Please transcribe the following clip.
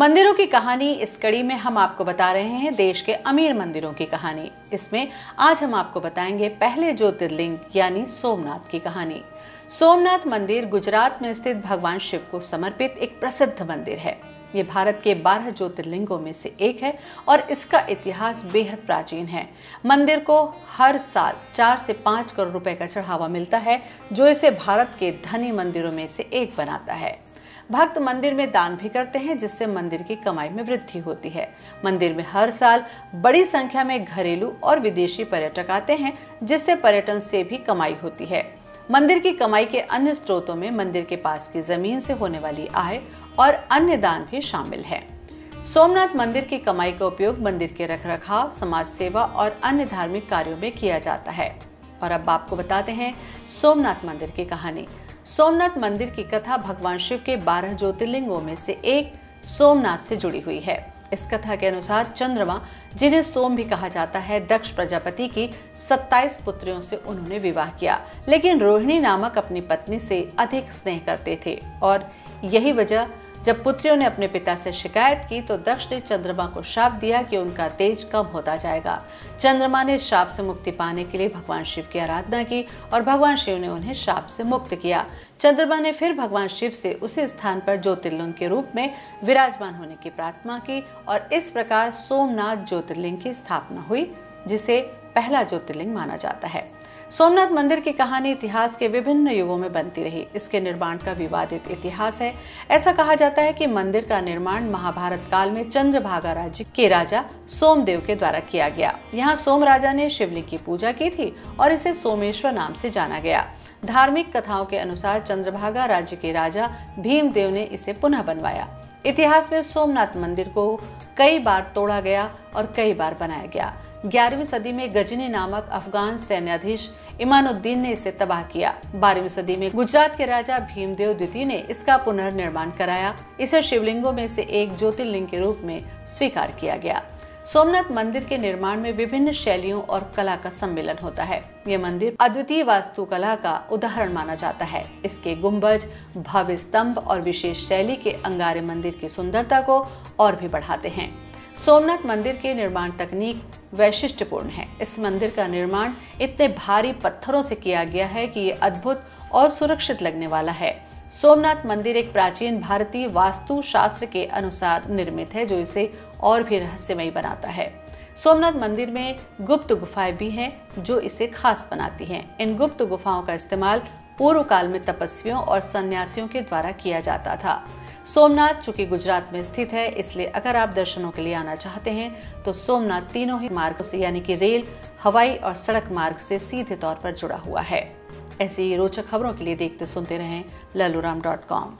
मंदिरों की कहानी इस कड़ी में हम आपको बता रहे हैं देश के अमीर मंदिरों की कहानी। इसमें आज हम आपको बताएंगे पहले ज्योतिर्लिंग यानी सोमनाथ की कहानी। सोमनाथ मंदिर गुजरात में स्थित भगवान शिव को समर्पित एक प्रसिद्ध मंदिर है। ये भारत के 12 ज्योतिर्लिंगों में से एक है और इसका इतिहास बेहद प्राचीन है। मंदिर को हर साल 4 से 5 करोड़ रुपए का चढ़ावा मिलता है, जो इसे भारत के धनी मंदिरों में से एक बनाता है। भक्त मंदिर में दान भी करते हैं, जिससे मंदिर की कमाई में वृद्धि होती है। मंदिर में हर साल बड़ी संख्या में घरेलू और विदेशी पर्यटक आते हैं, जिससे पर्यटन से भी कमाई होती है। मंदिर की कमाई के अन्य स्रोतों में मंदिर के पास की जमीन से होने वाली आय और अन्य दान भी शामिल है। सोमनाथ मंदिर की कमाई का उपयोग मंदिर के रखरखाव, समाज सेवा और अन्य धार्मिक कार्यों में किया जाता है। और अब आपको बताते हैं सोमनाथ मंदिर की कहानी। सोमनाथ मंदिर की कथा भगवान शिव के 12 ज्योतिर्लिंगों में से एक सोमनाथ से जुड़ी हुई है। इस कथा के अनुसार चंद्रमा, जिन्हें सोम भी कहा जाता है, दक्ष प्रजापति की 27 पुत्रियों से उन्होंने विवाह किया, लेकिन रोहिणी नामक अपनी पत्नी से अधिक स्नेह करते थे और यही वजह जब पुत्रियों ने अपने पिता से शिकायत की तो दक्ष ने चंद्रमा को श्राप दिया कि उनका तेज कम होता जाएगा। चंद्रमा ने श्राप से मुक्ति पाने के लिए भगवान शिव की आराधना की और भगवान शिव ने उन्हें श्राप से मुक्त किया। चंद्रमा ने फिर भगवान शिव से उसी स्थान पर ज्योतिर्लिंग के रूप में विराजमान होने की प्रार्थना की और इस प्रकार सोमनाथ ज्योतिर्लिंग की स्थापना हुई, जिसे पहला ज्योतिर्लिंग माना जाता है। सोमनाथ मंदिर की कहानी इतिहास के विभिन्न युगों में बनती रही। इसके निर्माण का विवादित इतिहास है। ऐसा कहा जाता है कि मंदिर का निर्माण महाभारत काल में चंद्रभागा राज्य के राजा सोमदेव के द्वारा किया गया। यहाँ सोम राजा ने शिवलिंग की पूजा की थी और इसे सोमेश्वर नाम से जाना गया। धार्मिक कथाओं के अनुसार चंद्रभागा राज्य के राजा भीमदेव ने इसे पुनः बनवाया। इतिहास में सोमनाथ मंदिर को कई बार तोड़ा गया और कई बार बनाया गया। 11वीं सदी में गजनी नामक अफगान सैन्याधीश इमानुद्दीन ने इसे तबाह किया। 12वीं सदी में गुजरात के राजा भीमदेव द्वितीय ने इसका पुनर्निर्माण कराया। इसे शिवलिंगों में से एक ज्योतिर्लिंग के रूप में स्वीकार किया गया। सोमनाथ मंदिर के निर्माण में विभिन्न शैलियों और कला का सम्मिलन होता है। यह मंदिर अद्वितीय वास्तुकला का उदाहरण माना जाता है। इसके गुंबज, भव्य स्तंभ और विशेष शैली के अंगारे मंदिर की सुंदरता को और भी बढ़ाते हैं। सोमनाथ मंदिर के निर्माण तकनीक वैशिष्ट्यपूर्ण है। इस मंदिर का निर्माण इतने भारी पत्थरों से किया गया है कि ये अद्भुत और सुरक्षित लगने वाला है। सोमनाथ मंदिर एक प्राचीन भारतीय वास्तु शास्त्र के अनुसार निर्मित है, जो इसे और भी रहस्यमयी बनाता है। सोमनाथ मंदिर में गुप्त गुफाएं भी हैं, जो इसे खास बनाती हैं। इन गुप्त गुफाओं का इस्तेमाल पूर्व काल में तपस्वियों और सन्यासियों के द्वारा किया जाता था। सोमनाथ चूंकि गुजरात में स्थित है, इसलिए अगर आप दर्शनों के लिए आना चाहते हैं तो सोमनाथ तीनों ही मार्गों से यानी कि रेल, हवाई और सड़क मार्ग से सीधे तौर पर जुड़ा हुआ है। ऐसी रोचक खबरों के लिए देखते सुनते रहें lalooram.com।